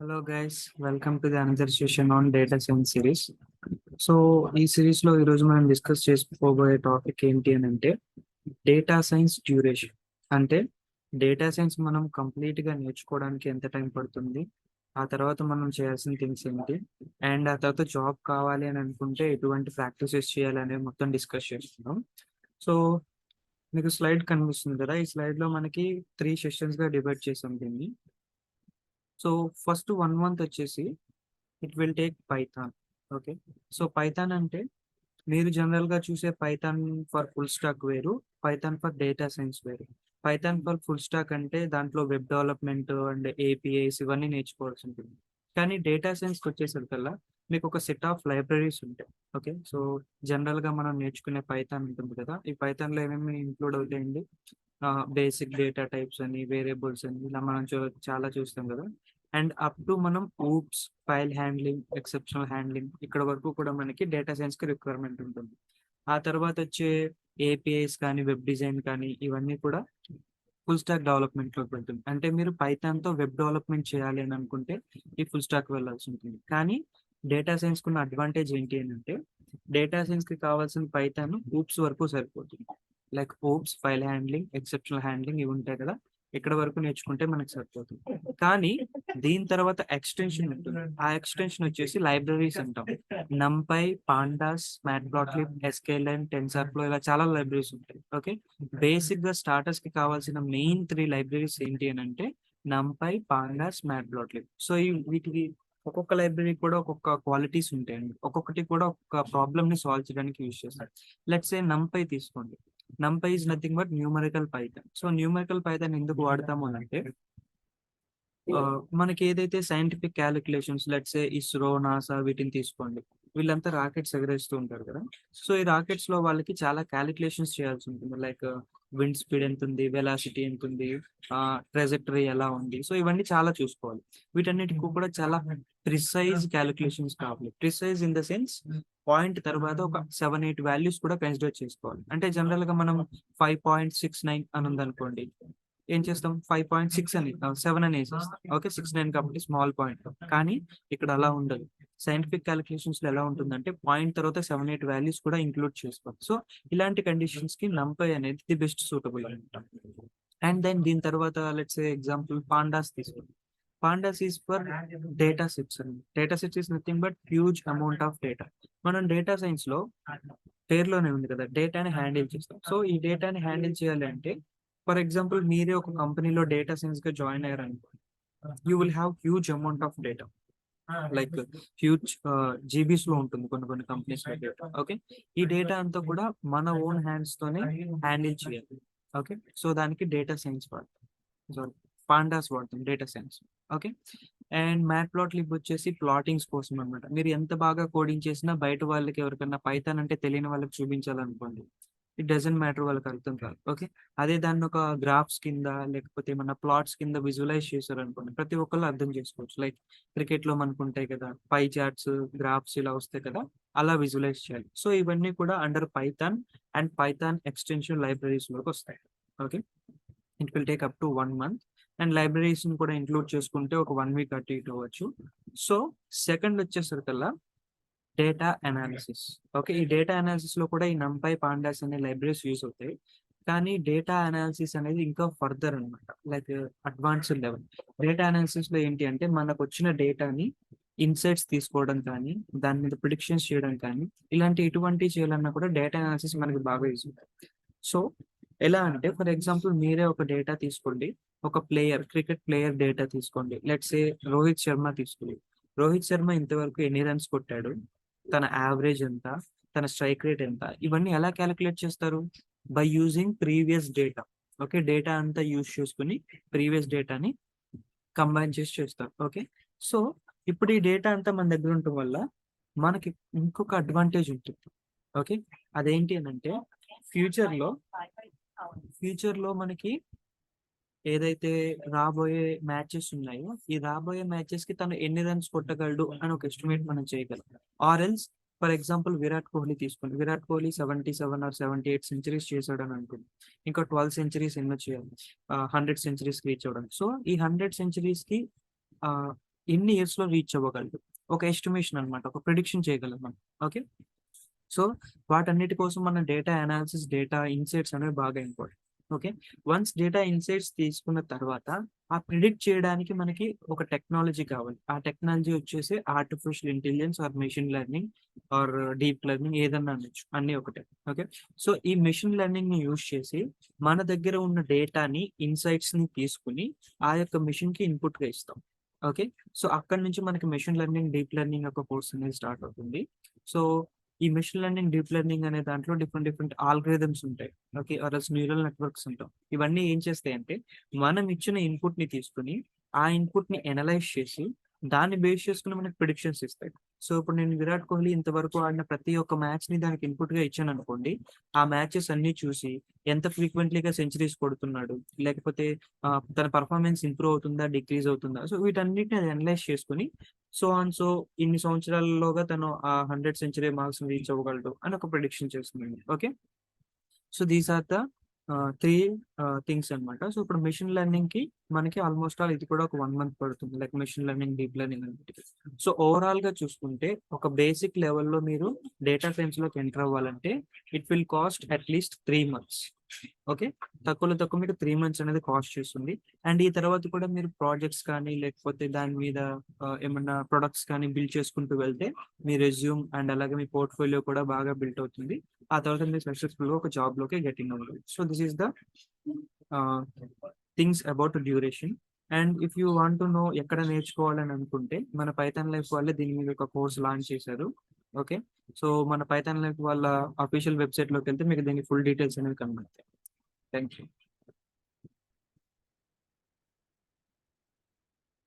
Hello guys, welcome to the another session on data science series. So ఈ series లో ఈరోజు మనం discuss చేసుకోబోయే టాపిక్ ఏంటి అని అంటే డేటా సైన్స్ డ్యూరేషన్. అంటే డేటా సైన్స్ మనం కంప్లీట్ గా నేర్చుకోవడానికి ఎంత టైం పడుతుంది, ఆ తర్వాత మనం చేయాల్సిన థింగ్స్ ఏంటి, అండ్ ఆ తర్వాత జాబ్ కావాలి అని అనుకుంటే ఎటువంటి ప్రాక్టీసెస్ చేయాలి అనేది మొత్తం డిస్కస్ చేస్తున్నాం. సో మీకు స్లైడ్ కనిపిస్తుంది కదా, ఈ స్లైడ్ లో మనకి 3 సెషన్స్ గా డివైడ్ చేసాం దీన్ని. సో ఫస్ట్ 1 మంత్ వచ్చేసి it will take Python. Okay, so Python అంటే మీరు జనరల్ గా చూసే పైథాన్ ఫర్ ఫుల్ స్టాక్ వేరు, పైథాన్ ఫర్ డేటా సైన్స్ వేరు. పైథాన్ ఫర్ ఫుల్ స్టాక్ అంటే దాంట్లో వెబ్ డెవలప్మెంట్ అండ్ ఏపీఐస్ ఇవన్నీ నేర్చుకోవాల్సి ఉంటుంది. కానీ డేటా సైన్స్కి వచ్చేసరికల్లా మీకు ఒక సెట్ ఆఫ్ లైబ్రరీస్ ఉంటాయి. ఓకే, సో జనరల్ గా మనం నేర్చుకునే పైథాన్ ఉంటుంది కదా, ఈ పైథాన్ లో ఏమేమి ఇంక్లూడ్ అవుతాయండి? బేసిక్ డేటా టైప్స్ అని, వేరియబుల్స్ అని, ఇలా మనం చాలా చూస్తాం కదా. అండ్ అప్ టు మనం oops, file handling, exceptional handling, ఇక్కడ వరకు కూడా మనకి డేటా సైన్స్ కి రిక్వైర్మెంట్ ఉంటుంది. ఆ తర్వాత వచ్చే ఏపీఐస్ కానీ, వెబ్ డిజైన్ కానీ, ఇవన్నీ కూడా ఫుల్ స్టాక్ డెవలప్మెంట్ లోకి వెళ్తుంది. అంటే మీరు పైథాన్ తో వెబ్ డెవలప్మెంట్ చేయాలి అని అనుకుంటే ఈ ఫుల్ స్టాక్ వెళ్ళాల్సి ఉంటుంది. కానీ డేటా సైన్స్ కున్న అడ్వాంటేజ్ ఏంటి అని అంటే డేటా సైన్స్ కి కావాల్సిన పైథాన్ ఊప్స్ వరకు సరిపోతుంది. Like ops, file handling, exceptional handling ఇవి ఉంటాయి కదా, ఇక్కడ వరకు నేర్చుకుంటే మనకు సరిపోతుంది. కానీ దీని తర్వాత ఎక్స్టెన్షన్ ఉంటుంది. ఆ ఎక్స్టెన్షన్ వచ్చేసి లైబ్రరీస్ అంటాం. నంపై, పాండాస్, మ్యాట్ప్లాట్లిబ్, ఎస్కేలైన్, టెన్సర్ఫ్లో, ఇలా చాలా లైబ్రరీస్ ఉంటాయి. ఓకే, బేసిక్ గా స్టార్టర్స్ కి కావాల్సిన మెయిన్ 3 లైబ్రరీస్ ఏంటి అని అంటే నంపై, పాండాస్, మ్యాట్ప్లాట్లిబ్. సో వీటికి ఒక్కొక్క లైబ్రరీ కూడా ఒక్కొక్క క్వాలిటీస్ ఉంటాయండి. ఒక్కొక్కటి కూడా ఒక్కొక్క ప్రాబ్లమ్ ని సాల్వ్ చేయడానికి యూజ్ చేస్తారు. లెట్స్ సే నంపై తీసుకోండి. NumPy is nothing but numerical Python. So numerical Python ఎందుకు వాడతాము అని అంటే మనకి ఏదైతే scientific calculations, let's say ISRO, NASA, వీటిని తీసుకోండి. వీళ్ళంతా రాకెట్స్ ఎగరేస్తూ ఉంటారు కదా. సో ఈ రాకెట్స్ లో వాళ్ళకి చాలా క్యాలిక్యులేషన్స్ చేయాల్సి ఉంటుంది. లైక్ విండ్ స్పీడ్ ఎంత ఉంది, వెలాసిటీ ఎంత ఉంది, ట్రెజెక్టరీ ఎలా ఉంది, సో ఇవన్నీ చాలా చూసుకోవాలి. వీటన్నిటికి కూడా చాలా ప్రిసైజ్ క్యాలిక్యులేషన్స్ కావాలి. Precise in the sense point తర్వాత ఒక 7-8 వాల్యూస్ కూడా కన్సిడర్ చేసుకోవాలి. అంటే జనరల్ గా మనం 5.69 అని ఉందనుకోండి, ఏం చేస్తాం, 5.6 అని 7 అని వేసేస్తాం. ఓకే, 69 కాబట్టి స్మాల్ పాయింట్. కానీ ఇక్కడ అలా ఉండదు. సైంటిఫిక్ క్యాలిక్యులేషన్స్ లో ఎలా ఉంటుందంటే పాయింట్ తర్వాత 7-8 వాల్యూస్ కూడా ఇంక్లూడ్ చేసుకోవాలి. సో ఇలాంటి కండిషన్స్ కి నంపై అనేది ది బెస్ట్ సూటబుల్ అనమాట. అండ్ దెన్ దీని తర్వాత లెట్స్ ఎగ్జాంపుల్ పాండాస్ తీసుకోండి. Pandas is for data sets అండి. Data sets is nothing but huge amount of data. మనం డేటా సైన్స్ లో పేర్లోనే ఉంది కదా, డేటాని హ్యాండిల్ చేస్తాం. సో ఈ డేటాని హ్యాండిల్ చేయాలి అంటే, ఫర్ ఎగ్జాంపుల్ మీరే ఒక కంపెనీలో డేటా సైన్స్ గా జాయిన్ అయ్యారు అనుకోండి, you will have huge amount of data. Like huge GBs లో ఉంటుంది కొన్ని కొన్ని కంపెనీస్ లో డేటా. ఓకే, ఈ డేటా అంతా కూడా మన ఓన్ హ్యాండ్స్ తోనే హ్యాండిల్ చేయాలి. ఓకే, సో దానికి డేటా సైన్స్ వాడతాం. సారీ, పాండాస్ వాడతాం డేటా సైన్స్. ఓకే, అండ్ మ్యాట్ప్లాట్లిబ్ వచ్చేసి ప్లాటింగ్స్ కోసం అనమాట. మీరు ఎంత బాగా కోడింగ్ చేసినా బయట వాళ్ళకి ఎవరికైనా పైథాన్ అంటే తెలియని వాళ్ళకి చూపించాలనుకోండి, ఇట్ డజంట్ మ్యాటర్, వాళ్ళకి అర్థం కాదు. ఓకే, అదే దాన్ని ఒక గ్రాఫ్స్ కింద లేకపోతే ఏమన్నా ప్లాట్స్ కింద విజువలైజ్ చేశారు అనుకోండి, ప్రతి ఒక్కళ్ళు అర్థం చేసుకోవచ్చు. లైక్ క్రికెట్ లో మనకు ఉంటాయి కదా పై చార్ట్స్, గ్రాఫ్స్ ఇలా వస్తాయి కదా, అలా విజువలైజ్ చేయాలి. సో ఇవన్నీ కూడా under Python and Python extension libraries లోకి వస్తాయి. Okay, it will take up to 1 month. And libraries కూడా ఇంక్లూడ్ చేసుకుంటే ఒక 1 వీక్ అటు ఇటు అవ్వచ్చు. సో సెకండ్ వచ్చేసరికల్లా డేటా అనాలిసిస్. ఓకే, ఈ డేటా అనాలిసిస్ లో కూడా ఈ నంపై, పాండాస్ అనే లైబ్రరీస్ యూస్ అవుతాయి. కానీ డేటా అనాలిసిస్ అనేది ఇంకా ఫర్దర్ అనమాట, like advanced level. Data analysis లో ఏంటి అంటే మనకు వచ్చిన డేటాని ఇన్సైట్స్ తీసుకోవడం కానీ, దాని మీద ప్రిడిక్షన్స్ చేయడం కానీ, ఇలాంటి ఎటువంటి చేయాలన్నా కూడా డేటా అనాలిసిస్ మనకి బాగా యూస్ అవుతుంది. సో ఎలా అంటే ఫర్ ఎగ్జాంపుల్ మీరే ఒక డేటా తీసుకోండి. ఒక ప్లేయర్, క్రికెట్ ప్లేయర్ డేటా తీసుకోండి. లెట్స్ సే రోహిత్ శర్మ తీసుకోండి. రోహిత్ శర్మ ఇంతవరకు ఎన్ని రన్స్ కొట్టాడు, తన యావరేజ్ ఎంత, తన స్ట్రైక్ రేట్ ఎంత, ఇవన్నీ ఎలా క్యాలిక్యులేట్ చేస్తారు? By using previous data. Okay, data అంతా యూజ్ చేసుకుని ప్రీవియస్ డేటాని కంబైన్ చేసి చేస్తారు. ఓకే, సో ఇప్పుడు ఈ డేటా అంతా మన దగ్గర ఉండటం వల్ల మనకి ఇంకొక అడ్వాంటేజ్ ఉంటుంది. ఓకే, అదేంటి అని అంటే ఫ్యూచర్ లో ఫ్యూచర్ లో మనకి ఏదైతే రాబోయే మ్యాచెస్ ఉన్నాయో, ఈ రాబోయే మ్యాచెస్ కి తను ఎన్ని రన్స్ కొట్టగలడు అని ఒక ఎస్టిమేట్ మనం చేయగలం. Or else for example Virat Kohli తీసుకోండి. విరాట్ కోహ్లీ 77 ఆర్ 78 సెంచరీస్ చేశాడు అని అనుకోండి. ఇంకా 12 సెంచరీస్ ఎన్నో చేయాలి 100 సెంచరీస్ రీచ్ అవ్వడం. సో ఈ 100 సెంచరీస్ కి ఎన్ని ఇయర్స్‌లో రీచ్ అవ్వగలడు. ఒక ఎస్టిమేషన్ అన్నమాట. ఒక ప్రిడిక్షన్ చేయగలం మనం. ఓకే. సో, వాటన్నిటి కోసం మన డేటా అనాలిసిస్, డేటా ఇన్‌సైట్స్ అనేవి బాగా important. Okay. Once data insights తీసుకున్న తర్వాత, ఆ ప్రిడిక్ట్ చేయడానికి మనకి ఒక టెక్నాలజీ కావాలి. ఆ టెక్నాలజీ వచ్చేసి artificial intelligence or machine learning or deep learning ఏదన్నా అనొచ్చు. అన్నీ ఒకటే. ఓకే. సో, ఈ మెషిన్ లెర్నింగ్‌ని యూజ్ చేసి మన దగ్గర ఉన్న డేటాని, ఇన్‌సైట్స్‌ని తీసుకొని ఆ యొక్క మెషిన్‌కి ఇన్‌పుట్‌గా ఇస్తాం. ఓకే. సో, అక్కడి నుంచి మనకి మెషిన్ లెర్నింగ్, డీప్ లెర్నింగ్ యొక్క కోర్స్ అనేది స్టార్ట్ అవుతుంది. సో, ఈ మెషిన్ లెర్నింగ్, డీప్ లెర్నింగ్ అనే దాంట్లో డిఫరెంట్ డిఫరెంట్ ఆల్గోరిథమ్స్ ఉంటాయి. Okay. Or else neural networks అంటాం. ఇవన్నీ ఏం చేస్తాయంటే, మనం ఇచ్చిన ఇన్‌పుట్‌ని తీసుకొని, ఆ ఇన్‌పుట్‌ని అనలైజ్ చేసి, దాన్ని బేస్ చేసుకొని మనకు ప్రిడిక్షన్స్ ఇస్తాయి. సో, ఇప్పుడు నేను విరాట్ కోహ్లీ ఇంతవరకు ఆడిన ప్రతి ఒక్క మ్యాచ్‌ని దానికి ఇన్‌పుట్‌గా ఇచ్చాననుకోండి, ఆ మ్యాచెస్ అన్నీ చూసి, ఎంత ఫ్రీక్వెంట్‌లీగా సెంచరీస్ కొడుతున్నాడు, లేకపోతే తన పెర్ఫార్మన్స్ ఇంప్రూవ్ అవుతుందా, డిక్రీజ్ అవుతుందా? సో, వీటన్నిటిని అది అనలైజ్ చేసుకొని సో అండ్ సో ఇన్ని సంవత్సరాల్లోగా తను ఆ 100 సెంచరీ మార్క్స్‌ని రీచ్ అవ్వగలడు అని ఒక ప్రిడిక్షన్ చేస్తుందండి. Okay. So these are the 3 things అన్నమాట. సో ఇప్పుడు మెషిన్ లెర్నింగ్‌కి మనకి ఆల్‌మోస్ట్ ఆల్ ఇది కూడా ఒక 1 మంత్ పడుతుంది. Like machine learning, deep learning అన్నిటికి. సో ఓవరాల్‌గా చూసుకుంటే ఒక బేసిక్ లెవెల్‌లో మీరు డేటా సైన్స్‌లోకి ఎంటర్ అవ్వాలంటే it will cost at least 3 months. Okay. తక్కువలో తక్కువ మీకు 3 మంత్స్ అనేది కాస్ట్ చేస్తుంది. అండ్ ఈ తర్వాత కూడా మీరు ప్రాజెక్ట్స్ కానీ లేకపోతే దాని మీద ఏమన్నా ప్రొడక్ట్స్ కానీ బిల్డ్ చేసుకుంటూ వెళ్తే మీ రెజ్యూమ్ అండ్ అలాగే మీ పోర్ట్‌ఫోలియో కూడా బాగా బిల్డ్ అవుతుంది. ఆ తర్వాత మీరు సక్సెస్‌ఫుల్‌గా ఒక జాబ్‌లోకి గెట్ ఇన్ అవ్వాలి. సో దిస్ ఈస్ ద ఆహ్, things about duration. And if you want to know ఎక్కడ నేర్చుకోవాలని అనుకుంటే మన పైథాన్ లైఫ్ వాళ్ళే దీని మీద ఒక కోర్స్ లాంచ్ చేశారు. ఓకే. సో మన పైథాన్ లైఫ్ వాళ్ళ అఫీషియల్ వెబ్‌సైట్‌లోకెళ్తే మీకు దీని ఫుల్ డీటెయిల్స్ అనేవి కనబడతాయి. Thank you.